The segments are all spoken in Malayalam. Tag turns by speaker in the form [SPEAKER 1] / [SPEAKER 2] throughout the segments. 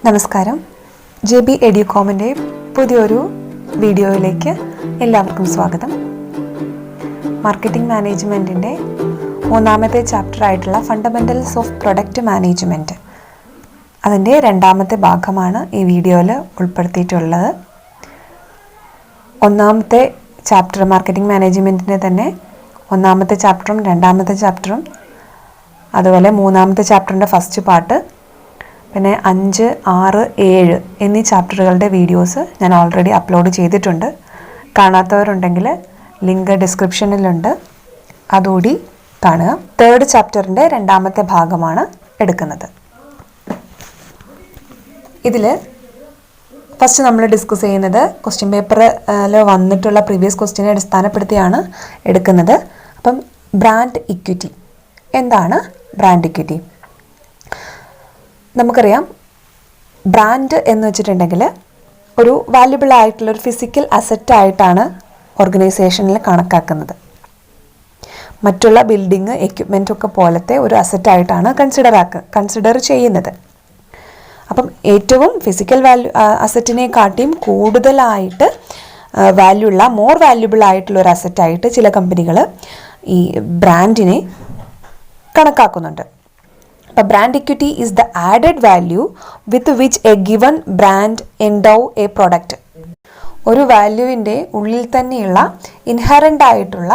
[SPEAKER 1] നമസ്കാരം. JB എഡ്യൂകോമിൻ്റെ പുതിയൊരു വീഡിയോയിലേക്ക് എല്ലാവർക്കും സ്വാഗതം. മാർക്കറ്റിംഗ് മാനേജ്മെൻറ്റിൻ്റെ മൂന്നാമത്തെ ചാപ്റ്ററായിട്ടുള്ള ഫണ്ടമെൻ്റൽസ് ഓഫ് പ്രൊഡക്റ്റ് മാനേജ്മെൻറ്റ്, അതിൻ്റെ രണ്ടാമത്തെ ഭാഗമാണ് ഈ വീഡിയോയിൽ ഉൾപ്പെടുത്തിയിട്ടുള്ളത്. ഒന്നാമത്തെ ചാപ്റ്റർ മാർക്കറ്റിംഗ് മാനേജ്മെൻറ്റിൻ്റെ തന്നെ ഒന്നാമത്തെ ചാപ്റ്ററും രണ്ടാമത്തെ ചാപ്റ്ററും, അതുപോലെ മൂന്നാമത്തെ ചാപ്റ്ററിൻ്റെ ഫസ്റ്റ് പാർട്ട്, പിന്നെ 5, 6, 7 എന്നീ ചാപ്റ്ററുകളുടെ വീഡിയോസ് ഞാൻ ഓൾറെഡി അപ്ലോഡ് ചെയ്തിട്ടുണ്ട്. കാണാത്തവരുണ്ടെങ്കിൽ ലിങ്ക് ഡിസ്ക്രിപ്ഷനിലുണ്ട്, അതുകൂടി കാണുക. തേർഡ് ചാപ്റ്ററിൻ്റെ രണ്ടാമത്തെ ഭാഗമാണ് എടുക്കുന്നത്. ഇതിൽ ഫസ്റ്റ് നമ്മൾ ഡിസ്കസ് ചെയ്യുന്നത് ക്വസ്റ്റ്യൻ പേപ്പറിൽ വന്നിട്ടുള്ള പ്രീവിയസ് ക്വസ്റ്റ്യനെ അടിസ്ഥാനപ്പെടുത്തിയാണ് എടുക്കുന്നത്. അപ്പം ബ്രാൻഡ് ഇക്വിറ്റി എന്താണ്? ബ്രാൻഡ് ഇക്വിറ്റി നമുക്കറിയാം. ബ്രാൻഡ് എന്ന് വെച്ചിട്ടുണ്ടെങ്കിൽ ഒരു വാല്യുബിൾ ആയിട്ടുള്ളൊരു ഫിസിക്കൽ അസറ്റായിട്ടാണ് ഓർഗനൈസേഷനിൽ കണക്കാക്കുന്നത്. മറ്റുള്ള ബിൽഡിങ് എക്യുപ്മെൻ്റ് ഒക്കെ പോലത്തെ ഒരു അസറ്റായിട്ടാണ് കൺസിഡർ ചെയ്യുന്നത്. അപ്പം ഏറ്റവും ഫിസിക്കൽ അസറ്റിനെക്കാട്ടിയും കൂടുതലായിട്ട് മോർ വാല്യുബിൾ ആയിട്ടുള്ള ഒരു അസറ്റായിട്ട് ചില കമ്പനികൾ ഈ ബ്രാൻഡിനെ കണക്കാക്കുന്നുണ്ട്. Brand equity is the added value with which a given brand endow a product. ഒരു വാല്യൂവിൻ്റെ ഉള്ളിൽ തന്നെയുള്ള ഇൻഹറൻ്റ് ആയിട്ടുള്ള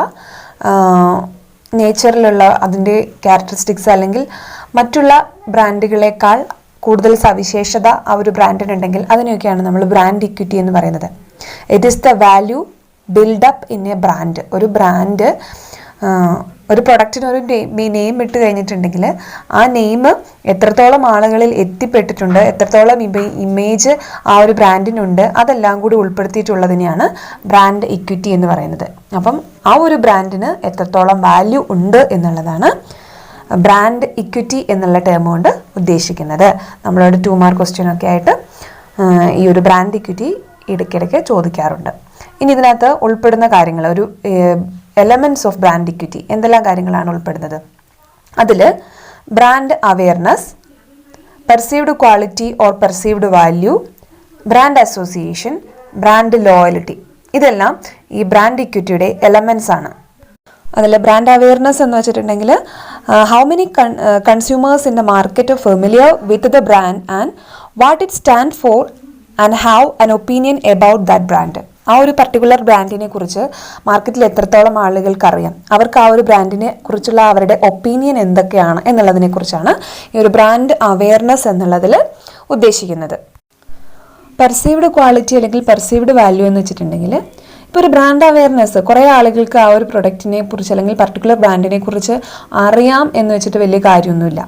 [SPEAKER 1] നേച്ചറിലുള്ള അതിൻ്റെ ക്യാരക്ടറിസ്റ്റിക്സ് അല്ലെങ്കിൽ മറ്റുള്ള ബ്രാൻഡുകളെക്കാൾ കൂടുതൽ സവിശേഷത ആ ഒരു ബ്രാൻഡിനുണ്ടെങ്കിൽ അതിനെയൊക്കെയാണ് നമ്മൾ ബ്രാൻഡ് ഇക്വിറ്റി എന്ന് പറയുന്നത്. It is the value build up in a brand. ഒരു ബ്രാൻഡ് ഒരു പ്രൊഡക്റ്റിന് ഒരു നെയിം ഇട്ട് കഴിഞ്ഞിട്ടുണ്ടെങ്കിൽ ആ നെയിം എത്രത്തോളം ആളുകളിൽ എത്തിപ്പെട്ടിട്ടുണ്ട്, എത്രത്തോളം ഇമേജ് ആ ഒരു ബ്രാൻഡിനുണ്ട്, അതെല്ലാം കൂടി ഉൾപ്പെടുത്തിയിട്ടുള്ളതിനെയാണ് ബ്രാൻഡ് ഇക്വിറ്റി എന്ന് പറയുന്നത്. അപ്പം ആ ഒരു ബ്രാൻഡിന് എത്രത്തോളം വാല്യൂ ഉണ്ട് എന്നുള്ളതാണ് ബ്രാൻഡ് ഇക്വിറ്റി എന്നുള്ള ടേം കൊണ്ട് ഉദ്ദേശിക്കുന്നത്. നമ്മളോട് 2 മാർക്ക് ക്വസ്റ്റ്യൻ ഒക്കെ ആയിട്ട് ഈ ഒരു ബ്രാൻഡ് ഇക്വിറ്റി ഇടയ്ക്കിടയ്ക്ക് ചോദിക്കാറുണ്ട്. ഇനി ഇതിനകത്ത് ഉൾപ്പെടുന്ന കാര്യങ്ങൾ, ഒരു എലമെൻറ്റ്സ് ഓഫ് ബ്രാൻഡ് ഇക്വിറ്റി എന്തെല്ലാം കാര്യങ്ങളാണ് ഉൾപ്പെടുന്നത്? അതിൽ brand awareness, perceived quality or perceived value, brand association, brand loyalty, ഇതെല്ലാം ഈ ബ്രാൻഡ് ഇക്വിറ്റിയുടെ എലമെൻറ്റ്സ് ആണ്. അതിൽ ബ്രാൻഡ് അവെയർനെസ് എന്ന് വെച്ചിട്ടുണ്ടെങ്കിൽ how many consumers in the market familiar with the brand and what it stand for and have an opinion about that brand. ആ ഒരു പർട്ടിക്കുലർ ബ്രാൻഡിനെ കുറിച്ച് മാർക്കറ്റിൽ എത്രത്തോളം ആളുകൾക്ക് അറിയാം, അവർക്ക് ആ ഒരു ബ്രാൻഡിനെ കുറിച്ചുള്ള അവരുടെ ഒപ്പീനിയൻ എന്തൊക്കെയാണ് എന്നുള്ളതിനെ കുറിച്ചാണ് ഈ ഒരു ബ്രാൻഡ് അവെയർനെസ് എന്നുള്ളതിൽ ഉദ്ദേശിക്കുന്നത്. പെർസീവ്ഡ് ക്വാളിറ്റി അല്ലെങ്കിൽ പെർസീവ്ഡ് വാല്യൂ എന്ന് വെച്ചിട്ടുണ്ടെങ്കിൽ ഇപ്പോൾ ഒരു ബ്രാൻഡ് അവെയർനെസ്, കുറേ ആളുകൾക്ക് ആ ഒരു പ്രൊഡക്റ്റിനെ കുറിച്ച് അല്ലെങ്കിൽ പർട്ടിക്കുലർ ബ്രാൻഡിനെ കുറിച്ച് അറിയാം എന്ന് വെച്ചിട്ട് വലിയ കാര്യമൊന്നുമില്ല.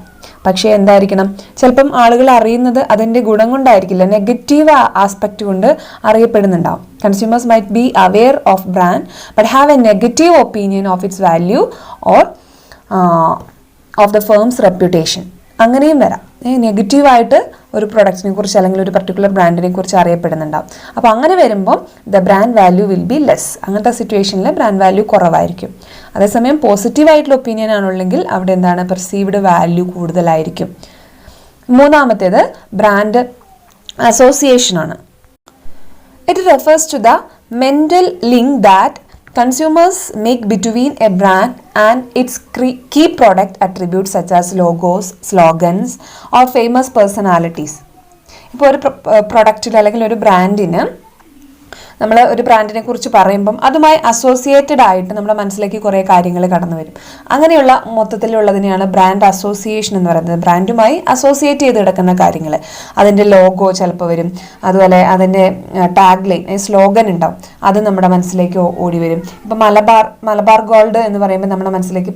[SPEAKER 1] പക്ഷേ എന്തായിരിക്കണം, ചിലപ്പം ആളുകൾ അറിയുന്നത് അതിൻ്റെ ഗുണം കൊണ്ടായിരിക്കില്ല, നെഗറ്റീവ് ആസ്പെക്റ്റ് കൊണ്ട് അറിയപ്പെടുന്നുണ്ടാവും. Consumers might be aware of brand but have a negative opinion of its value or of the firm's reputation. അങ്ങനെയും വരാം. നെഗറ്റീവായിട്ട് ഒരു പ്രൊഡക്റ്റിനെ കുറിച്ച് അല്ലെങ്കിൽ ഒരു പർട്ടിക്കുലർ ബ്രാൻഡിനെ കുറിച്ച് അറിയപ്പെടുന്നുണ്ടാവും. അപ്പോൾ അങ്ങനെ വരുമ്പോൾ the brand value will be less. അങ്ങനത്തെ സിറ്റുവേഷനിൽ ബ്രാൻഡ് വാല്യൂ കുറവായിരിക്കും. അതേസമയം പോസിറ്റീവായിട്ടുള്ള ഒപ്പീനിയൻ ആണുള്ളെങ്കിൽ അവിടെ എന്താണ്, പെർസീവ്ഡ് വാല്യൂ കൂടുതലായിരിക്കും. മൂന്നാമത്തേത് ബ്രാൻഡ് അസോസിയേഷൻ ആണ്. It refers to the mental link that consumers make between a brand and its key product attributes such as logos, slogans or famous personalities. ഇപ്പോൾ ഒരു പ്രൊഡക്റ്റിൽ അല്ലെങ്കിൽ ഒരു ബ്രാൻഡിന് നമ്മൾ ഒരു ബ്രാൻഡിനെ കുറിച്ച് പറയുമ്പം അതുമായി അസോസിയേറ്റഡ് ആയിട്ട് നമ്മുടെ മനസ്സിലേക്ക് കുറേ കാര്യങ്ങൾ കടന്നു വരും. അങ്ങനെയുള്ള മൊത്തത്തിലുള്ളതിനെയാണ് ബ്രാൻഡ് അസോസിയേഷൻ എന്ന് പറയുന്നത്. ബ്രാൻഡുമായി അസോസിയേറ്റ് ചെയ്ത് കിടക്കുന്ന കാര്യങ്ങൾ, അതിൻ്റെ ലോഗോ ചിലപ്പോൾ വരും, അതുപോലെ അതിൻ്റെ ടാഗ് ലൈൻ, സ്ലോഗൻ ഉണ്ടാവും, അത് നമ്മുടെ മനസ്സിലേക്ക് ഓടി വരും. ഇപ്പം മലബാർ ഗോൾഡ് എന്ന് പറയുമ്പോൾ നമ്മുടെ മനസ്സിലേക്ക്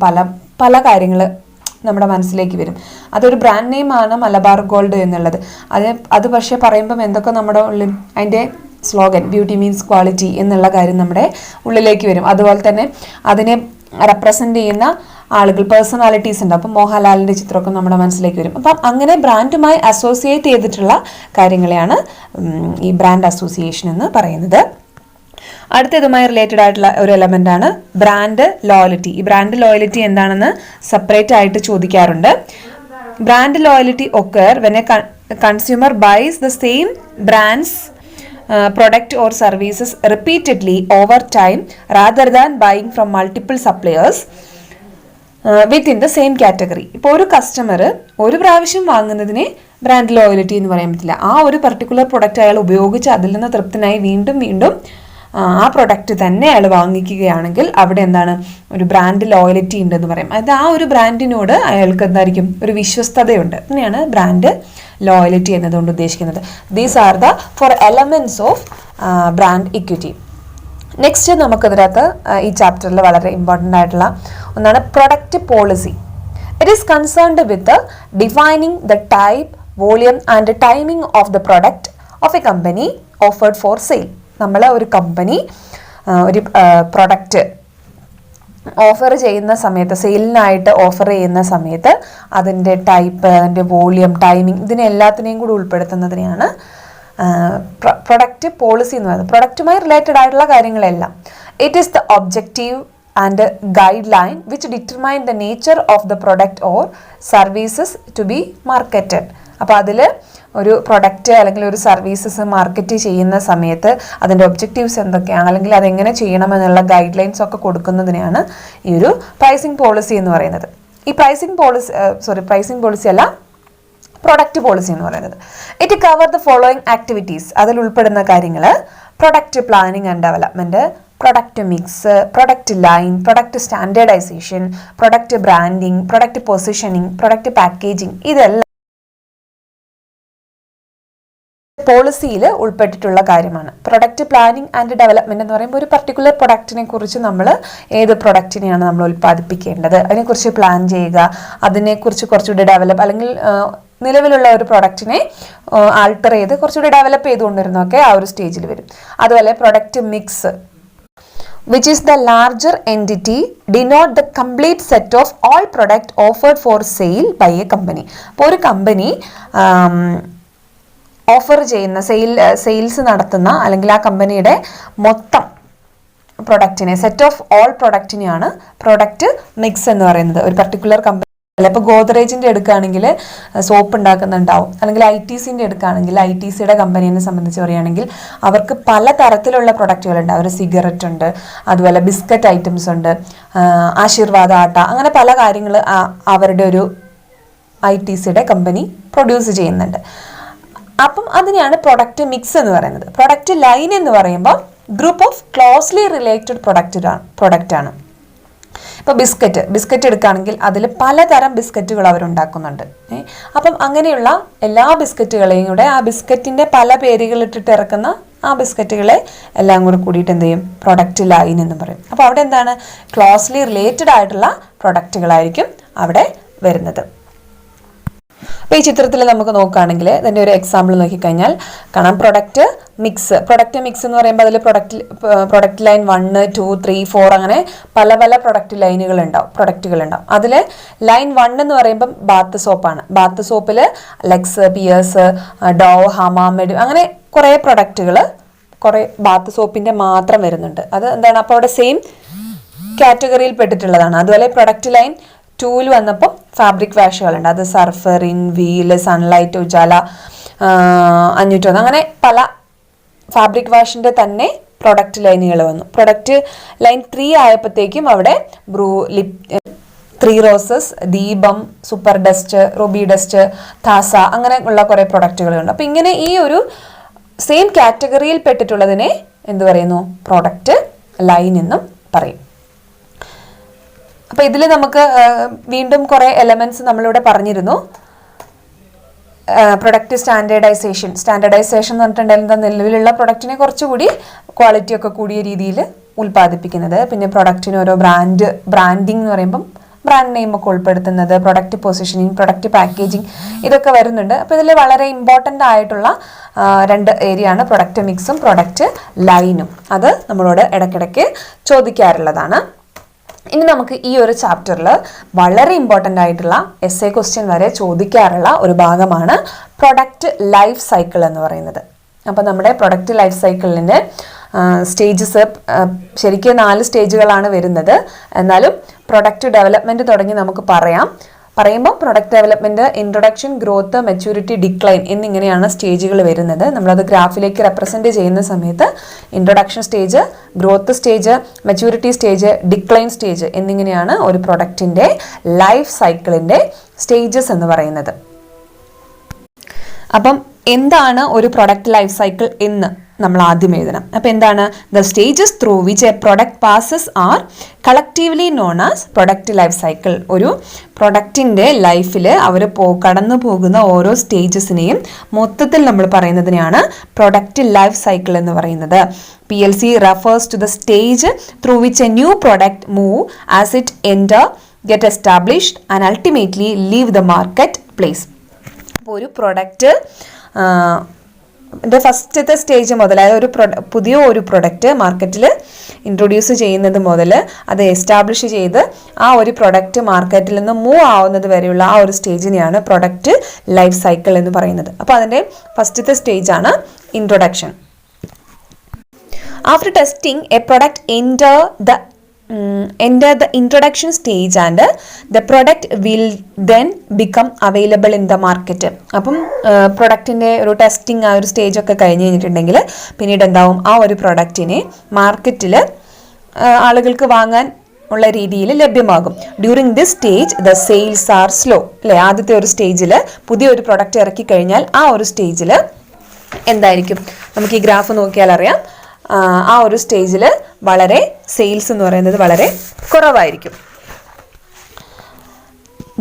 [SPEAKER 1] പല കാര്യങ്ങൾ നമ്മുടെ മനസ്സിലേക്ക് വരും. അതൊരു ബ്രാൻഡ് നെയിമാണ് മലബാർ ഗോൾഡ് എന്നുള്ളത്. അത് പക്ഷേ പറയുമ്പം എന്തൊക്കെ നമ്മുടെ ഉള്ളിൽ അതിൻ്റെ സ്ലോഗൻ ബ്യൂട്ടി മീൻസ് ക്വാളിറ്റി എന്നുള്ള കാര്യം നമ്മുടെ ഉള്ളിലേക്ക് വരും. അതുപോലെ തന്നെ അതിനെ റെപ്രസെൻ്റ് ചെയ്യുന്ന ആളുകൾ, പേഴ്സണാലിറ്റീസ് ഉണ്ട്. അപ്പം മോഹൻലാലിൻ്റെ ചിത്രമൊക്കെ നമ്മുടെ മനസ്സിലേക്ക് വരും. അപ്പം അങ്ങനെ ബ്രാൻഡുമായി അസോസിയേറ്റ് ചെയ്തിട്ടുള്ള കാര്യങ്ങളെയാണ് ഈ ബ്രാൻഡ് അസോസിയേഷൻ എന്ന് പറയുന്നത്. അടുത്തതുമായി റിലേറ്റഡ് ആയിട്ടുള്ള ഒരു എലമെന്റ് ആണ് ബ്രാൻഡ് ലോയൽറ്റി. ഈ ബ്രാൻഡ് ലോയൽറ്റി എന്താണെന്ന് സെപ്പറേറ്റ് ആയിട്ട് ചോദിക്കാറുണ്ട്. Brand loyalty occur when a consumer buys the same brand's product or services repeatedly over time rather than buying from multiple suppliers within the same category. ഇപ്പോൾ ഒരു കസ്റ്റമർ ഒരു പ്രാവശ്യം വാങ്ങുന്നതിനെ ബ്രാൻഡ് ലോയൽറ്റി എന്ന് പറയാൻ പറ്റില്ല. ആ ഒരു പർട്ടിക്കുലർ പ്രൊഡക്റ്റ് അയാൾ ഉപയോഗിച്ച് അതിൽ നിന്ന് തൃപ്തനായി വീണ്ടും വീണ്ടും ആ പ്രൊഡക്റ്റ് തന്നെ അയാൾ വാങ്ങിക്കുകയാണെങ്കിൽ അവിടെ എന്താണ്, ഒരു ബ്രാൻഡ് ലോയൽറ്റി ഉണ്ടെന്ന് പറയും. അതായത് ആ ഒരു ബ്രാൻഡിനോട് അയാൾക്ക് എന്തായിരിക്കും, ഒരു വിശ്വസ്തതയുണ്ട്. അങ്ങനെയാണ് ബ്രാൻഡ് ലോയൽറ്റി എന്നതുകൊണ്ട് ഉദ്ദേശിക്കുന്നത്. These are the 4 elements of brand equity. Next നമുക്കതിനകത്ത് ഈ ചാപ്റ്ററിൽ വളരെ ഇമ്പോർട്ടൻ്റ് ആയിട്ടുള്ള ഒന്നാണ് product policy. It is concerned with defining the type, volume and timing of the product of a company offered for sale. നമ്മൾ ഒരു കമ്പനി ഒരു പ്രൊഡക്റ്റ് ഓഫർ ചെയ്യുന്ന സമയത്ത്, സെയിലിനായിട്ട് ഓഫർ ചെയ്യുന്ന സമയത്ത് അതിൻ്റെ ടൈപ്പ്, അതിൻ്റെ വോളിയം, ടൈമിംഗ്, ഇതിനെല്ലാത്തിനെയും കൂടി ഉൾപ്പെടുത്തുന്നതിനെയാണ് പ്രൊഡക്റ്റ് പോളിസി എന്ന് പറയുന്നത്. പ്രൊഡക്റ്റുമായി റിലേറ്റഡ് ആയിട്ടുള്ള കാര്യങ്ങളെല്ലാം. It is the objective and guideline which determine the nature of the product or services to be marketed. അപ്പോൾ അതിൽ ഒരു പ്രൊഡക്റ്റ് അല്ലെങ്കിൽ ഒരു സർവീസസ് മാർക്കറ്റ് ചെയ്യുന്ന സമയത്ത് അതിൻ്റെ ഒബ്ജക്റ്റീവ്സ് എന്തൊക്കെയാണ്, അല്ലെങ്കിൽ അതെങ്ങനെ ചെയ്യണമെന്നുള്ള ഗൈഡ് ലൈൻസ് ഒക്കെ കൊടുക്കുന്നതിനെയാണ് ഈ ഒരു പ്രൈസിങ് പോളിസി എന്ന് പറയുന്നത്. ഈ പ്രൈസിങ് പോളിസി അല്ല, പ്രൊഡക്റ്റ് പോളിസി എന്ന് പറയുന്നത്. It cover the following activities. അതിൽ ഉൾപ്പെടുന്ന കാര്യങ്ങൾ: product planning and development, product mix, product line, product standardisation, product branding, product positioning, product packaging. ഇതെല്ലാം പോളിസിയിൽ ഉൾപ്പെട്ടിട്ടുള്ള കാര്യമാണ്. പ്രൊഡക്റ്റ് പ്ലാനിങ് ആൻഡ് ഡെവലപ്മെൻറ്റ് എന്ന് പറയുമ്പോൾ ഒരു പർട്ടിക്കുലർ പ്രൊഡക്റ്റിനെ കുറിച്ച് നമ്മൾ ഏത് പ്രൊഡക്റ്റിനെയാണ് നമ്മൾ ഉൽപ്പാദിപ്പിക്കേണ്ടത്, അതിനെക്കുറിച്ച് പ്ലാൻ ചെയ്യുക, അതിനെക്കുറിച്ച് കുറച്ചുകൂടി ഡെവലപ്പ്, അല്ലെങ്കിൽ നിലവിലുള്ള ഒരു പ്രൊഡക്റ്റിനെ ആൾട്ടർ ചെയ്ത് കുറച്ചുകൂടി ഡെവലപ്പ് ചെയ്തുകൊണ്ടിരുന്നൊക്കെ ആ ഒരു സ്റ്റേജിൽ വരും. അതുപോലെ product mix, which is the larger entity denote the complete set of all product offered for sale by a company. അപ്പോൾ ഒരു കമ്പനി ഓഫർ ചെയ്യുന്ന സെയിൽസ് നടത്തുന്ന അല്ലെങ്കിൽ ആ കമ്പനിയുടെ മൊത്തം പ്രൊഡക്റ്റിനെ, സെറ്റ് ഓഫ് ഓൾ പ്രൊഡക്റ്റിനെയാണ് പ്രൊഡക്റ്റ് മിക്സ് എന്ന് പറയുന്നത്. ഒരു പർട്ടിക്കുലർ കമ്പനി, ഇപ്പോൾ ഗോദ്രേജിൻ്റെ എടുക്കുകയാണെങ്കിൽ സോപ്പ് ഉണ്ടാക്കുന്നുണ്ടാവും, അല്ലെങ്കിൽ ITCൻ്റെ എടുക്കുകയാണെങ്കിൽ ITCയുടെ കമ്പനീനെ സംബന്ധിച്ച് പറയുകയാണെങ്കിൽ അവർക്ക് പല തരത്തിലുള്ള പ്രൊഡക്റ്റുകളുണ്ട്. ഒരു സിഗരറ്റ് ഉണ്ട്, അതുപോലെ ബിസ്ക്കറ്റ് ഐറ്റംസ് ഉണ്ട്, ആശീർവാദ ആട്ട, അങ്ങനെ പല കാര്യങ്ങൾ അവരുടെ ഒരു ITCയുടെ കമ്പനി പ്രൊഡ്യൂസ് ചെയ്യുന്നുണ്ട്. അപ്പം അതിനെയാണ് പ്രൊഡക്റ്റ് മിക്സ് എന്ന് പറയുന്നത്. പ്രൊഡക്റ്റ് ലൈൻ എന്ന് പറയുമ്പോൾ ഗ്രൂപ്പ് ഓഫ് ക്ലോസ്ലി റിലേറ്റഡ് പ്രൊഡക്റ്റാണ്. ഇപ്പോൾ ബിസ്ക്കറ്റ് എടുക്കുകയാണെങ്കിൽ അതിൽ പലതരം ബിസ്ക്കറ്റുകൾ അവരുണ്ടാക്കുന്നുണ്ട്. അപ്പം അങ്ങനെയുള്ള എല്ലാ ബിസ്ക്കറ്റുകളെയും കൂടെ, ആ ബിസ്ക്കറ്റിൻ്റെ പല പേരുകളിട്ടിട്ട് ഇറക്കുന്ന ആ ബിസ്ക്കറ്റുകളെ എല്ലാം കൂടി കൂടിയിട്ട് എന്ത് ചെയ്യും, പ്രൊഡക്റ്റ് ലൈൻ എന്ന് പറയും. അപ്പോൾ അവിടെ എന്താണ്, ക്ലോസ്ലി റിലേറ്റഡ് ആയിട്ടുള്ള പ്രൊഡക്റ്റുകളായിരിക്കും അവിടെ വരുന്നത്. അപ്പോൾ ഈ ചിത്രത്തിൽ നമുക്ക് നോക്കുകയാണെങ്കിൽ ഇതിൻ്റെ ഒരു എക്സാമ്പിൾ നോക്കിക്കഴിഞ്ഞാൽ കാണാം. പ്രൊഡക്റ്റ് മിക്സ് എന്ന് പറയുമ്പോൾ അതിൽ പ്രൊഡക്റ്റ് ലൈൻ 1, 2, 3, 4 അങ്ങനെ പല പല പ്രൊഡക്റ്റുകളുണ്ടാവും. അതിൽ ലൈൻ 1 എന്ന് പറയുമ്പം ബാത്ത് സോപ്പാണ്. ബാത്ത് സോപ്പിൽ ലെക്സ്, പിയേഴ്സ്, ഡോവ്, ഹമാമെഡ് അങ്ങനെ കുറേ പ്രൊഡക്റ്റുകൾ, കുറേ ബാത്ത് സോപ്പിൻ്റെ മാത്രം വരുന്നുണ്ട്. അത് എന്താണ്, അപ്പോൾ അവിടെ സെയിം കാറ്റഗറിയിൽ പെട്ടിട്ടുള്ളതാണ്. അതുപോലെ പ്രൊഡക്റ്റ് ലൈൻ 2 വന്നപ്പോൾ ഫാബ്രിക് വാഷുകളുണ്ട്. അത് surf, Rin, wheel, sunlight, Ujala, 501 അങ്ങനെ പല ഫാബ്രിക് വാഷിൻ്റെ തന്നെ പ്രൊഡക്റ്റ് ലൈനുകൾ വന്നു. പ്രൊഡക്റ്റ് ലൈൻ 3 ആയപ്പോഴത്തേക്കും അവിടെ ലിപ്, 3 റോസസ്, ദീപം, സൂപ്പർ ഡസ്റ്റ്, റൂബി ഡസ്റ്റ്, താസ അങ്ങനെ ഉള്ള കുറേ പ്രൊഡക്റ്റുകളുണ്ട്. അപ്പോൾ ഇങ്ങനെ ഈ ഒരു സെയിം കാറ്റഗറിയിൽ പെട്ടിട്ടുള്ളതിനെ എന്ത് പറയുന്നു, പ്രൊഡക്റ്റ് ലൈൻ എന്നും പറയും. അപ്പോൾ ഇതിൽ നമുക്ക് വീണ്ടും കുറേ എലമെൻറ്റ്സ് നമ്മളിവിടെ പറഞ്ഞിരുന്നു. പ്രൊഡക്റ്റ് സ്റ്റാൻഡേർഡൈസേഷൻ എന്ന് പറഞ്ഞിട്ടുണ്ടെങ്കിൽ നിലവിലുള്ള പ്രൊഡക്റ്റിനെ കുറച്ചുകൂടി ക്വാളിറ്റി ഒക്കെ കൂടിയ രീതിയിൽ ഉൽപ്പാദിപ്പിക്കുന്നത്. പിന്നെ പ്രൊഡക്റ്റിന് ഓരോ ബ്രാൻഡിങ് എന്ന് പറയുമ്പം ബ്രാൻഡ് നെയിം ഒക്കെ ഉൾപ്പെടുത്തുന്നത്, പ്രൊഡക്റ്റ് പൊസിഷനിങ്, പ്രൊഡക്റ്റ് പാക്കേജിങ്, ഇതൊക്കെ വരുന്നുണ്ട്. അപ്പോൾ ഇതിൽ വളരെ ഇമ്പോർട്ടൻ്റ് ആയിട്ടുള്ള 2 ഏരിയയാണ് പ്രൊഡക്റ്റ് മിക്സും പ്രൊഡക്റ്റ് ലൈനും. അത് നമ്മളോട് ഇടയ്ക്കിടയ്ക്ക് ചോദിക്കാറുള്ളതാണ്. ഇനി നമുക്ക് ഈ ഒരു ചാപ്റ്ററിൽ വളരെ ഇമ്പോർട്ടൻ്റ് ആയിട്ടുള്ള എസ്സേ ക്വസ്റ്റ്യൻ വരെ ചോദിക്കാറുള്ള ഒരു ഭാഗമാണ് പ്രൊഡക്റ്റ് ലൈഫ് സൈക്കിൾ എന്ന് പറയുന്നത്. അപ്പോൾ നമ്മുടെ പ്രൊഡക്റ്റ് ലൈഫ് സൈക്കിളിൻ്റെ സ്റ്റേജസ് ശരിക്കും 4 സ്റ്റേജുകളാണ് വരുന്നത്. എന്നാലും പ്രൊഡക്റ്റ് ഡെവലപ്മെൻറ്റ് തുടങ്ങി നമുക്ക് പറയാം. പറയുമ്പോൾ product development, introduction, growth, maturity, decline എന്നിങ്ങനെയാണ് സ്റ്റേജുകൾ വരുന്നത്. നമ്മളത് ഗ്രാഫിലേക്ക് റെപ്രസെന്റ് ചെയ്യുന്ന സമയത്ത് introduction stage, growth stage, maturity stage, decline stage എന്നിങ്ങനെയാണ് ഒരു പ്രൊഡക്റ്റിന്റെ ലൈഫ് സൈക്കിളിന്റെ സ്റ്റേജസ് എന്ന് പറയുന്നത്. അപ്പം എന്താണ് ഒരു പ്രൊഡക്റ്റ് ലൈഫ് സൈക്കിൾ എന്ന് നമ്മൾ ആദ്യം എഴുതണം. അപ്പം എന്താണ്? The stages through which A product passes R collectively known as product life cycle. ഒരു പ്രൊഡക്റ്റിൻ്റെ ലൈഫിൽ അവർ കടന്നു പോകുന്ന ഓരോ സ്റ്റേജസിനെയും മൊത്തത്തിൽ നമ്മൾ പറയുന്നതിനെയാണ് പ്രൊഡക്റ്റ് ലൈഫ് സൈക്കിൾ എന്ന് പറയുന്നത്. PLC refers to the stage through which a new product move as it enter, get established and ultimately leave the marketplace. അപ്പോൾ ഒരു പ്രൊഡക്റ്റ് ഫസ്റ്റത്തെ സ്റ്റേജ് മുതൽ, അതായത് പുതിയ ഒരു പ്രൊഡക്റ്റ് മാർക്കറ്റിൽ ഇൻട്രൊഡ്യൂസ് ചെയ്യുന്നത് മുതൽ അത് എസ്റ്റാബ്ലിഷ് ചെയ്ത് ആ ഒരു പ്രൊഡക്റ്റ് മാർക്കറ്റിൽ നിന്ന് മൂവ് ആവുന്നത് വരെയുള്ള ആ ഒരു സ്റ്റേജിനെയാണ് പ്രൊഡക്റ്റ് ലൈഫ് സൈക്കിൾ എന്ന് പറയുന്നത്. അപ്പോൾ അതിൻ്റെ ഫസ്റ്റത്തെ സ്റ്റേജാണ് introduction. After testing, a product enter the introduction stage and the product will then become available in the market. അപ്പം പ്രൊഡക്റ്റിൻ്റെ ഒരു ടെസ്റ്റിംഗ് ആ ഒരു സ്റ്റേജ് ഒക്കെ കഴിഞ്ഞ് കഴിഞ്ഞിട്ടുണ്ടെങ്കിൽ പിന്നീട് എന്താവും, ആ ഒരു പ്രൊഡക്റ്റിനെ മാർക്കറ്റിൽ ആളുകൾക്ക് വാങ്ങാൻ ഉള്ള രീതിയിൽ ലഭ്യമാകും. During this stage the sales are slow. അല്ലേ, ആദ്യത്തെ ഒരു സ്റ്റേജിൽ പുതിയൊരു പ്രൊഡക്റ്റ് ഇറക്കി കഴിഞ്ഞാൽ ആ ഒരു സ്റ്റേജിൽ എന്തായിരിക്കും, നമുക്ക് ഈ ഗ്രാഫ് നോക്കിയാൽ അറിയാം, ആ ഒരു സ്റ്റേജിൽ വളരെ സെയിൽസ് എന്ന് പറയുന്നത് വളരെ കുറവായിരിക്കും.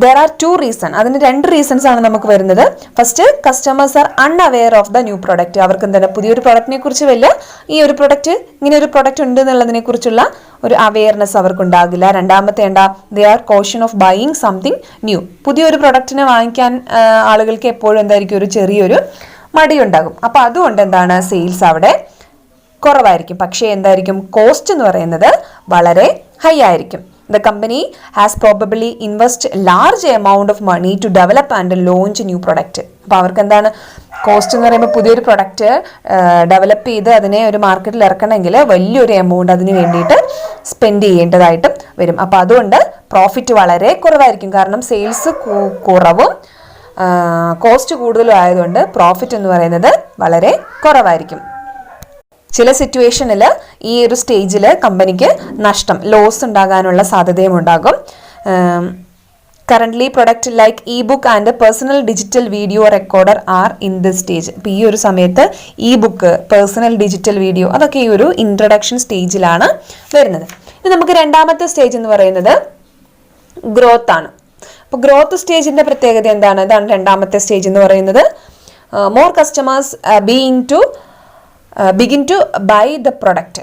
[SPEAKER 1] There are 2 reasons. അതിന് 2 reasons ആണ് നമുക്ക് വരുന്നത്. First, customers R unaware of the new product. അവർക്ക് എന്താണ്, പുതിയൊരു പ്രൊഡക്റ്റിനെ കുറിച്ച് ഈ ഒരു പ്രൊഡക്റ്റ്, ഇങ്ങനെ ഒരു പ്രൊഡക്റ്റ് ഉണ്ട് എന്നുള്ളതിനെ കുറിച്ചുള്ള ഒരു അവെയർനെസ് അവർക്കുണ്ടാകില്ല. രണ്ടാമത്തെ എന്താ, they are caution of buying something new. പുതിയൊരു പ്രൊഡക്റ്റിനെ വാങ്ങിക്കാൻ ആളുകൾക്ക് എപ്പോഴും എന്തായിരിക്കും, ഒരു ചെറിയൊരു മടിയുണ്ടാകും. അപ്പോൾ അതുകൊണ്ട് എന്താണ്, സെയിൽസ് അവിടെ കുറവായിരിക്കും. പക്ഷേ എന്തായിരിക്കും, കോസ്റ്റ് എന്ന് പറയുന്നത് വളരെ ഹൈ ആയിരിക്കും. The company has probably invest large amount of money to develop and launch new product. അപ്പോൾ അവർക്ക് എന്താണ്, കോസ്റ്റ് എന്ന് പറയുമ്പോൾ പുതിയൊരു പ്രൊഡക്റ്റ് ഡെവലപ്പ് ചെയ്ത് അതിനെ ഒരു മാർക്കറ്റിൽ ഇറക്കണമെങ്കിൽ വലിയൊരു എമൗണ്ട് അതിന് വേണ്ടിയിട്ട് സ്പെൻഡ് ചെയ്യേണ്ടതായിട്ടും വരും. അപ്പോൾ അതുകൊണ്ട് പ്രോഫിറ്റ് വളരെ കുറവായിരിക്കും. കാരണം സെയിൽസ് കുറവും കോസ്റ്റ് കൂടുതലും ആയതുകൊണ്ട് പ്രോഫിറ്റ് എന്ന് പറയുന്നത് വളരെ കുറവായിരിക്കും. ചില സിറ്റുവേഷനിൽ ഈ ഒരു സ്റ്റേജിൽ കമ്പനിക്ക് നഷ്ടം, ലോസ് ഉണ്ടാകാനുള്ള സാധ്യതയും ഉണ്ടാകും. Currently product like ebook and personal digital video recorder are in this stage. ഇപ്പോൾ ഈ ഒരു സമയത്ത് ഇ-ബുക്ക്, പേഴ്സണൽ ഡിജിറ്റൽ വീഡിയോ അതൊക്കെ ഈ ഒരു ഇൻട്രൊഡക്ഷൻ സ്റ്റേജിലാണ് വരുന്നത്. ഇനി നമുക്ക് രണ്ടാമത്തെ സ്റ്റേജ് എന്ന് പറയുന്നത് ഗ്രോത്ത് ആണ്. അപ്പോൾ ഗ്രോത്ത് സ്റ്റേജിൻ്റെ പ്രത്യേകത എന്താണ്? ഇതാണ് രണ്ടാമത്തെ സ്റ്റേജ് എന്ന് പറയുന്നത്. More customers begin to buy the product.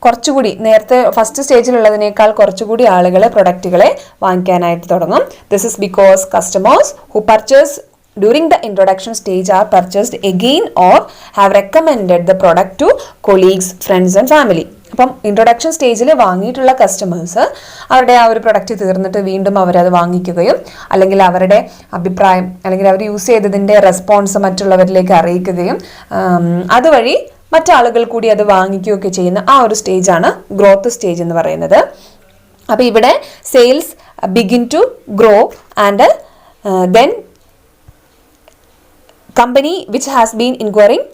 [SPEAKER 1] കുറച്ചുകൂടി നേരത്തെ ഫസ്റ്റ് സ്റ്റേജിലുള്ളതിനേക്കാൾ കുറച്ചുകൂടി ആളുകൾ പ്രൊഡക്റ്റുകളെ വാങ്ങിക്കാനായിട്ട് തുടങ്ങും. This is because customers who purchase during the introduction stage are purchased again or have recommended the product to colleagues, friends and family. അപ്പം ഇൻട്രൊഡക്ഷൻ സ്റ്റേജിൽ വാങ്ങിയിട്ടുള്ള കസ്റ്റമേഴ്സ് അവരുടെ ആ ഒരു പ്രൊഡക്റ്റ് തീർന്നിട്ട് വീണ്ടും അവരത് വാങ്ങിക്കുകയും അല്ലെങ്കിൽ അവരുടെ അഭിപ്രായം അല്ലെങ്കിൽ അവർ യൂസ് ചെയ്തതിൻ്റെ റെസ്പോൺസ് മറ്റുള്ളവരിലേക്ക് അറിയിക്കുകയും അതുവഴി മറ്റാളുകൾ കൂടി അത് വാങ്ങിക്കുകയൊക്കെ ചെയ്യുന്ന ആ ഒരു സ്റ്റേജാണ് ഗ്രോത്ത് സ്റ്റേജ് എന്ന് പറയുന്നത്. അപ്പോൾ ഇവിടെ sales begin to grow and then company which has been inquiring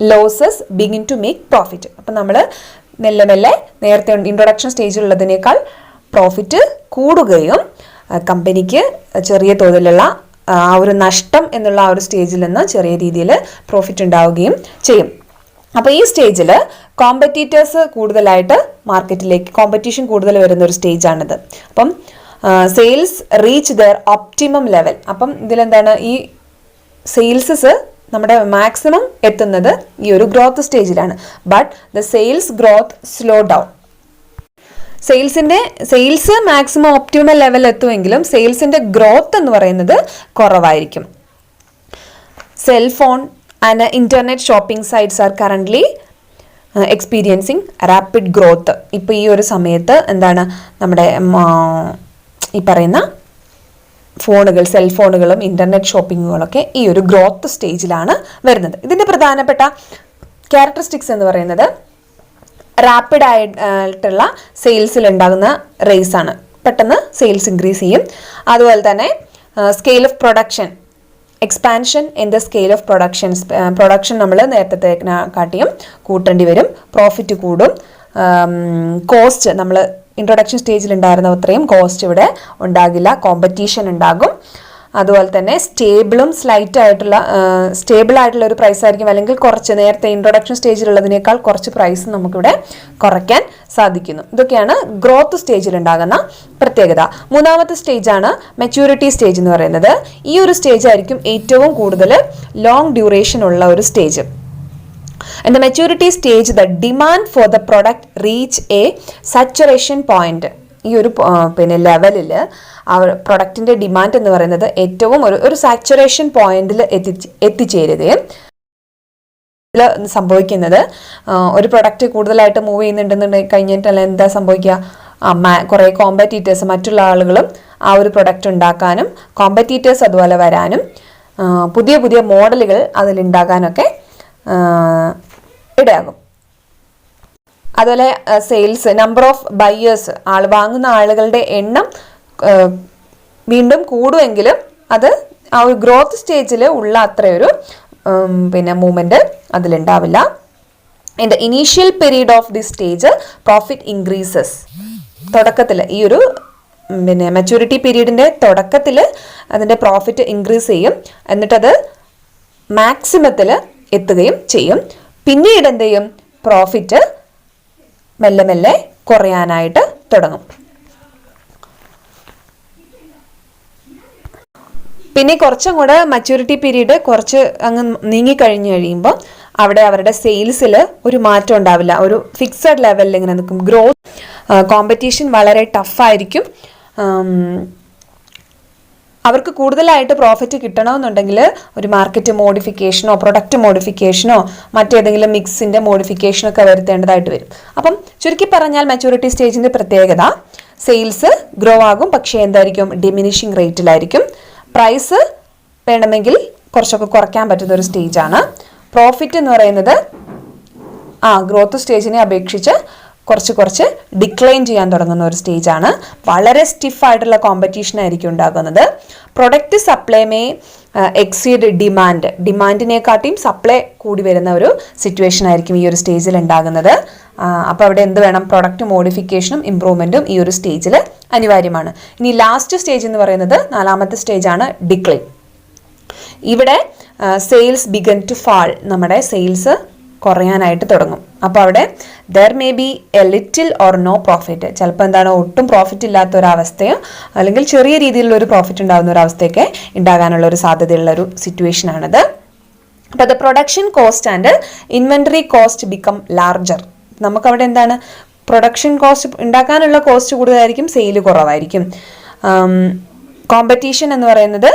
[SPEAKER 1] losses begin to make profit. അപ്പം നമ്മൾ മെല്ലെ മെല്ലെ നേരത്തെ ഇൻട്രൊഡക്ഷൻ സ്റ്റേജിലുള്ളതിനേക്കാൾ പ്രോഫിറ്റ് കൂടുകയും കമ്പനിക്ക് ചെറിയ തോതിലുള്ള ആ ഒരു നഷ്ടം എന്നുള്ള ആ ഒരു സ്റ്റേജിൽ നിന്ന് ചെറിയ രീതിയിൽ പ്രോഫിറ്റ് ഉണ്ടാവുകയും ചെയ്യും. അപ്പോൾ ഈ സ്റ്റേജിൽ കോമ്പറ്റീറ്റേഴ്സ് കൂടുതലായിട്ട് മാർക്കറ്റിലേക്ക് കോമ്പറ്റീഷൻ കൂടുതൽ വരുന്ന ഒരു സ്റ്റേജാണിത്. അപ്പം sales reach their optimum level. അപ്പം ഇതിലെന്താണ്, ഈ സെയിൽസസ് നമ്മുടെ മാക്സിമം എത്തുന്നത് ഈ ഒരു ഗ്രോത്ത് സ്റ്റേജിലാണ്. But the sales growth slow down. Sales maximum optimal level എത്തുമെങ്കിലും സെയിൽസിൻ്റെ ഗ്രോത്ത് എന്ന് പറയുന്നത് കുറവായിരിക്കും. Cell phone and internet shopping sites are currently experiencing rapid growth. ഇപ്പോൾ ഈ ഒരു സമയത്ത് എന്താണ്, നമ്മുടെ ഈ പറയുന്ന ഫോണുകൾ, സെൽഫോണുകളും ഇന്റർനെറ്റ് ഷോപ്പിങ്ങുകളൊക്കെ ഈ ഒരു ഗ്രോത്ത് സ്റ്റേജിലാണ് വരുന്നത്. ഇതിൻ്റെ പ്രധാനപ്പെട്ട ക്യാരക്ടറിസ്റ്റിക്സ് എന്ന് പറയുന്നത് റാപ്പിഡ് ആയിട്ടുള്ള സെയിൽസിൽ ഉണ്ടാകുന്ന റേസാണ്. പെട്ടെന്ന് സെയിൽസ് ഇൻക്രീസ് ചെയ്യും. അതുപോലെ തന്നെ scale of production, expansion in the scale of production നമ്മൾ നേരത്തെ കാട്ടിയും കൂട്ടേണ്ടി വരും, പ്രോഫിറ്റ് കൂടും. കോസ്റ്റ് നമ്മൾ ഇൻട്രൊഡക്ഷൻ സ്റ്റേജിൽ ഉണ്ടായിരുന്ന അത്രയും കോസ്റ്റ് ഇവിടെ ഉണ്ടാകില്ല, കോമ്പറ്റീഷൻ ഉണ്ടാകും. അതുപോലെ തന്നെ സ്റ്റേബിൾ ആയിട്ടുള്ള ഒരു പ്രൈസ് ആയിരിക്കും, അല്ലെങ്കിൽ കുറച്ച് നേരത്തെ ഇൻട്രൊഡക്ഷൻ സ്റ്റേജിലുള്ളതിനേക്കാൾ കുറച്ച് പ്രൈസ് നമുക്കിവിടെ കുറയ്ക്കാൻ സാധിക്കുന്നു. ഇതൊക്കെയാണ് ഗ്രോത്ത് സ്റ്റേജിൽ ഉണ്ടാകുന്ന പ്രത്യേകത. മൂന്നാമത്തെ സ്റ്റേജാണ് മെച്യൂരിറ്റി സ്റ്റേജ് എന്ന് പറയുന്നത്. ഈ ഒരു സ്റ്റേജ് ആയിരിക്കും ഏറ്റവും കൂടുതൽ ലോങ് ഡ്യൂറേഷൻ ഉള്ള ഒരു stage. In the maturity stage, the demand for the product reach a saturation point. ഈ ഒരു ലെവലിൽ ആ പ്രൊഡക്റ്റിന്റെ ഡിമാൻഡ് എന്ന് പറയുന്നത് ഏറ്റവും ഒരു സാച്ചുറേഷൻ പോയിന്റിൽ എത്തിച്ചേരുകയും ഇതിൽ സംഭവിക്കുന്നത് ഒരു പ്രൊഡക്റ്റ് കൂടുതലായിട്ട് മൂവ് ചെയ്യുന്നുണ്ടെന്നുണ്ടെങ്കിൽ കഴിഞ്ഞിട്ടല്ല എന്താ സംഭവിക്കുക, കുറേ കോമ്പറ്റീറ്റേഴ്സ്, മറ്റുള്ള ആളുകളും ആ ഒരു പ്രൊഡക്റ്റ് ഉണ്ടാക്കാനും കോമ്പറ്റീറ്റേഴ്സ് അതുപോലെ വരാനും പുതിയ പുതിയ മോഡലുകൾ അതിലുണ്ടാകാനൊക്കെ ഇടയാകും. അതുപോലെ സെയിൽസ്, നമ്പർ ഓഫ് ബയേഴ്സ്, വാങ്ങുന്ന ആളുകളുടെ എണ്ണം വീണ്ടും കൂടുമെങ്കിലും അത് ആ ഒരു ഗ്രോത്ത് സ്റ്റേജിൽ ഉള്ള അത്രയൊരു മൂവ്മെന്റ് അതിലുണ്ടാവില്ല. In the initial period of the stage profit increases. തുടക്കത്തിൽ ഈ ഒരു മെച്യൂരിറ്റി പീരീഡിന്റെ തുടക്കത്തിൽ അതിന്റെ പ്രോഫിറ്റ് ഇൻക്രീസ് ചെയ്യും, എന്നിട്ടത് മാക്സിമത്തിൽ എത്തുകയും ചെയ്യും. പിന്നീട് എന്ത് ചെയ്യും, പ്രോഫിറ്റ് മെല്ലെ മെല്ലെ കുറയാനായിട്ട് തുടങ്ങും. പിന്നെ കുറച്ചും കൂടെ മച്യൂരിറ്റി പീരീഡ് കുറച്ച് അങ്ങ് നീങ്ങിക്കഴിഞ്ഞു കഴിയുമ്പോൾ അവിടെ അവരുടെ സെയിൽസിൽ ഒരു മാറ്റം ഉണ്ടാവില്ല, ഒരു ഫിക്സഡ് ലെവലിൽ ഇങ്ങനെ നിൽക്കും. ഗ്രോത്ത്, കോമ്പറ്റീഷൻ വളരെ ടഫായിരിക്കും. അവർക്ക് കൂടുതലായിട്ട് പ്രോഫിറ്റ് കിട്ടണമെന്നുണ്ടെങ്കിൽ ഒരു മാർക്കറ്റ് മോഡിഫിക്കേഷനോ പ്രൊഡക്റ്റ് മോഡിഫിക്കേഷനോ മറ്റേതെങ്കിലും മിക്സിൻ്റെ മോഡിഫിക്കേഷനോ ഒക്കെ വരുത്തേണ്ടതായിട്ട് വരും. അപ്പം ചുരുക്കി പറഞ്ഞാൽ മെച്യൂരിറ്റി സ്റ്റേജിൻ്റെ പ്രത്യേകത, സെയിൽസ് ഗ്രോ ആകും, പക്ഷേ എന്തായിരിക്കും, ഡിമിനിഷിങ് റേറ്റിലായിരിക്കും. പ്രൈസ് വേണമെങ്കിൽ കുറച്ചൊക്കെ കുറയ്ക്കാൻ പറ്റുന്ന ഒരു സ്റ്റേജാണ്. പ്രോഫിറ്റ് എന്ന് പറയുന്നത് ഗ്രോത്ത് സ്റ്റേജിനെ അപേക്ഷിച്ച് കുറച്ച് ഡിക്ലൈൻ ചെയ്യാൻ തുടങ്ങുന്ന ഒരു സ്റ്റേജാണ്. വളരെ സ്റ്റിഫായിട്ടുള്ള കോമ്പറ്റീഷൻ ആയിരിക്കും ഉണ്ടാകുന്നത്. Product supply may exceed ഡിമാൻഡിനെക്കാട്ടിയും supply കൂടി വരുന്ന ഒരു സിറ്റുവേഷൻ ആയിരിക്കും ഈ ഒരു സ്റ്റേജിൽ ഉണ്ടാകുന്നത്. അപ്പോൾ അവിടെ എന്ത് വേണം, പ്രൊഡക്റ്റ് മോഡിഫിക്കേഷനും ഇംപ്രൂവ്മെൻറ്റും ഈ ഒരു സ്റ്റേജിൽ അനിവാര്യമാണ്. ഇനി ലാസ്റ്റ് സ്റ്റേജ് എന്ന് പറയുന്നത് 4ാമത്തെ സ്റ്റേജാണ് ഡിക്ലൈൻ. ഇവിടെ സെയിൽസ് ബിഗൻ ടു ഫാൾ, നമ്മുടെ സെയിൽസ് കുറയാനായിട്ട് തുടങ്ങും. അപ്പോൾ അവിടെ there may be a little or no profit, ചിലപ്പോൾ എന്താണ് ഒട്ടും പ്രോഫിറ്റ് ഇല്ലാത്ത ഒരവസ്ഥയോ അല്ലെങ്കിൽ ചെറിയ രീതിയിലുള്ള ഒരു പ്രോഫിറ്റ് ഉണ്ടാകുന്ന ഒരു അവസ്ഥയൊക്കെ ഉണ്ടാകാനുള്ള ഒരു സാധ്യതയുള്ള ഒരു സിറ്റുവേഷനാണിത്. അപ്പോൾ the production cost and inventory cost become larger. നമുക്കവിടെ എന്താണ്, പ്രൊഡക്ഷൻ കോസ്റ്റ് ഉണ്ടാക്കാനുള്ള കോസ്റ്റ് കൂടുതലായിരിക്കും, സെയിൽ കുറവായിരിക്കും. കോമ്പറ്റീഷൻ എന്ന് പറയുന്നത്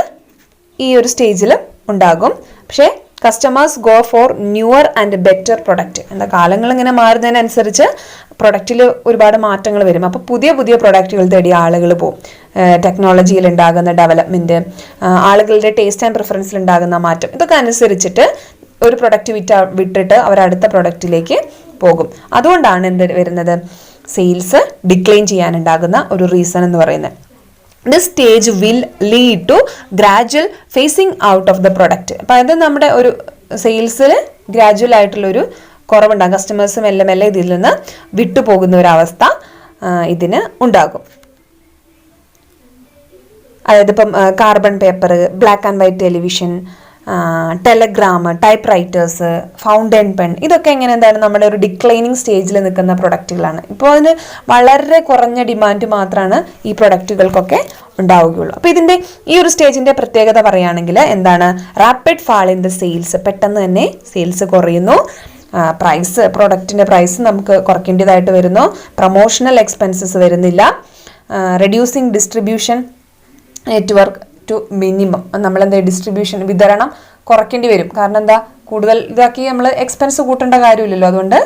[SPEAKER 1] ഈ ഒരു സ്റ്റേജിൽ ഉണ്ടാകും. പക്ഷേ customers go for newer and better product. എന്താ, കാലങ്ങൾ ഇങ്ങനെ മാറുന്നതിനനുസരിച്ച് പ്രൊഡക്റ്റിൽ ഒരുപാട് മാറ്റങ്ങൾ വരും. അപ്പോൾ പുതിയ പുതിയ പ്രൊഡക്റ്റുകൾ തേടി ആളുകൾ പോകും. ടെക്നോളജിയിൽ ഉണ്ടാകുന്ന ഡെവലപ്മെൻറ്റ്, ആളുകളുടെ ടേസ്റ്റ് ആൻഡ് പ്രിഫറൻസിൽ ഉണ്ടാകുന്ന മാറ്റം, ഇതൊക്കെ അനുസരിച്ചിട്ട് ഒരു പ്രൊഡക്റ്റ് വിട്ടിട്ട് അവർ അടുത്ത പ്രൊഡക്റ്റിലേക്ക് പോകും. അതുകൊണ്ടാണ് എന്ത് വരുന്നത്, സെയിൽസ് ഡിക്ലൈൻ ചെയ്യാനുണ്ടാകുന്ന ഒരു റീസൺ എന്ന് പറയുന്നത്. This stage will lead to gradual phasing out of the product. അപ്പോൾ അത് നമ്മുടെ ഒരു സെയിൽസിൽ ഗ്രാജുവൽ ആയിട്ടുള്ളൊരു കുറവുണ്ടാകും. കസ്റ്റമേഴ്സ് മെല്ലെ മെല്ലെ ഇതിൽ നിന്ന് വിട്ടുപോകുന്ന ഒരവസ്ഥ ഇതിന് ഉണ്ടാകും. അതായത് ഇപ്പം carbon paper, black and white television, Telegram, type writers, fountain pen, ഇതൊക്കെ എങ്ങനെ എന്താണ് നമ്മുടെ ഒരു ഡിക്ലൈനിങ് സ്റ്റേജിൽ നിൽക്കുന്ന പ്രൊഡക്റ്റുകളാണ്. ഇപ്പോൾ അതിന് വളരെ കുറഞ്ഞ ഡിമാൻഡ് മാത്രമാണ് ഈ പ്രൊഡക്റ്റുകൾക്കൊക്കെ ഉണ്ടാവുകയുള്ളൂ. അപ്പോൾ ഇതിൻ്റെ ഈ ഒരു സ്റ്റേജിൻ്റെ പ്രത്യേകത പറയുകയാണെങ്കിൽ എന്താണ്, rapid fall in the sales, പെട്ടെന്ന് തന്നെ സെയിൽസ് കുറയുന്നു. പ്രൊഡക്റ്റിൻ്റെ പ്രൈസ് നമുക്ക് കുറയ്ക്കേണ്ടതായിട്ട് വരുന്നു. പ്രൊമോഷണൽ എക്സ്പെൻസസ് വരുന്നില്ല. Reducing distribution network to minimum, നമ്മളെന്താ ഡിസ്ട്രിബ്യൂഷൻ വിതരണം കുറയ്ക്കേണ്ടി വരും. കാരണം എന്താ, കൂടുതൽ ഇതാക്കി നമ്മൾ എക്സ്പെൻസ് കൂട്ടേണ്ട കാര്യമില്ലല്ലോ. അതുകൊണ്ട്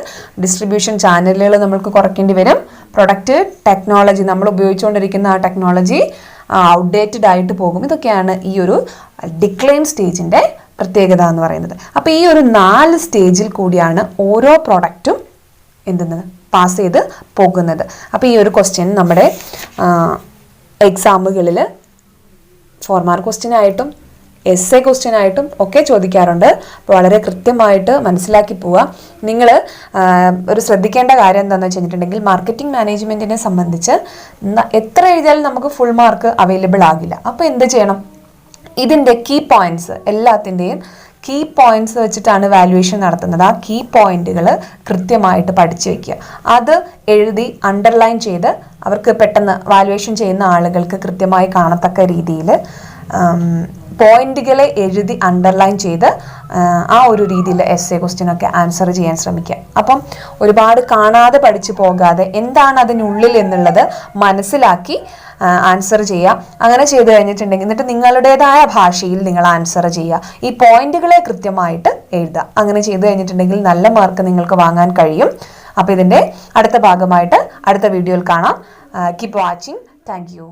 [SPEAKER 1] ഡിസ്ട്രിബ്യൂഷൻ ചാനലുകൾ നമുക്ക് കുറയ്ക്കേണ്ടി വരും. പ്രൊഡക്റ്റ് ടെക്നോളജി, നമ്മൾ ഉപയോഗിച്ചുകൊണ്ടിരിക്കുന്ന ആ ടെക്നോളജി ഔട്ട്ഡേറ്റഡ് ആയിട്ട് പോകും. ഇതൊക്കെയാണ് ഈ ഒരു ഡിക്ലൈൻ സ്റ്റേജിൻ്റെ പ്രത്യേകത എന്ന് പറയുന്നത്. അപ്പോൾ ഈ ഒരു 4 സ്റ്റേജിൽ കൂടിയാണ് ഓരോ പ്രൊഡക്റ്റും പാസ് ചെയ്ത് പോകുന്നത്. അപ്പോൾ ഈ ഒരു ക്വസ്റ്റ്യൻ നമ്മുടെ എക്സാമുകളിൽ 4 മാർക്ക് ക്വസ്റ്റ്യൻ ആയിട്ടും എസ്സേ ക്വസ്റ്റ്യൻ ആയിട്ടും ഒക്കെ ചോദിക്കാറുണ്ട്. അപ്പോൾ വളരെ കൃത്യമായിട്ട് മനസ്സിലാക്കി പോവുക. നിങ്ങൾ ഒരു ശ്രദ്ധിക്കേണ്ട കാര്യം എന്താണെന്ന് വെച്ചിട്ടുണ്ടെങ്കിൽ മാർക്കറ്റിംഗ് മാനേജ്മെൻറ്റിനെ സംബന്ധിച്ച് എത്ര എഴുതിയാലും നമുക്ക് ഫുൾ മാർക്ക് അവൈലബിൾ ആകില്ല. അപ്പോൾ എന്ത് ചെയ്യണം? ഇതിൻ്റെ കീ പോയിന്റ്സ്, എല്ലാത്തിൻ്റെയും കീ പോയിന്റ്സ് വെച്ചിട്ടാണ് വാല്യുവേഷൻ നടത്തുന്നത്. ആ കീ പോയിന്റുകൾ കൃത്യമായിട്ട് പഠിച്ചു വയ്ക്കുക. അത് എഴുതി അണ്ടർലൈൻ ചെയ്ത് അവർക്ക് പെട്ടെന്ന് വാല്യുവേഷൻ ചെയ്യുന്ന ആളുകൾക്ക് കൃത്യമായി കാണത്തക്ക രീതിയിൽ പോയിന്റുകളെ എഴുതി അണ്ടർലൈൻ ചെയ്ത് ആ ഒരു രീതിയിൽ എസ്സേ ക്വസ്റ്റ്യനൊക്കെ ആൻസർ ചെയ്യാൻ ശ്രമിക്കുക. അപ്പം ഒരുപാട് കാണാതെ പഠിച്ചു പോകാതെ എന്താണ് അതിനുള്ളിൽ എന്നുള്ളത് മനസ്സിലാക്കി ആൻസർ ചെയ്യുക. അങ്ങനെ ചെയ്തു കഴിഞ്ഞിട്ടുണ്ടെങ്കിൽ എന്നിട്ട് നിങ്ങളുടേതായ ഭാഷയിൽ നിങ്ങൾ ആൻസർ ചെയ്യുക. ഈ പോയിന്റുകളെ കൃത്യമായിട്ട് എഴുതുക. അങ്ങനെ ചെയ്തു കഴിഞ്ഞിട്ടുണ്ടെങ്കിൽ നല്ല മാർക്ക് നിങ്ങൾക്ക് വാങ്ങാൻ കഴിയും. അപ്പോൾ ഇതിൻ്റെ അടുത്ത ഭാഗമായിട്ട് അടുത്ത വീഡിയോയിൽ കാണാം. Keep watching. Thank you.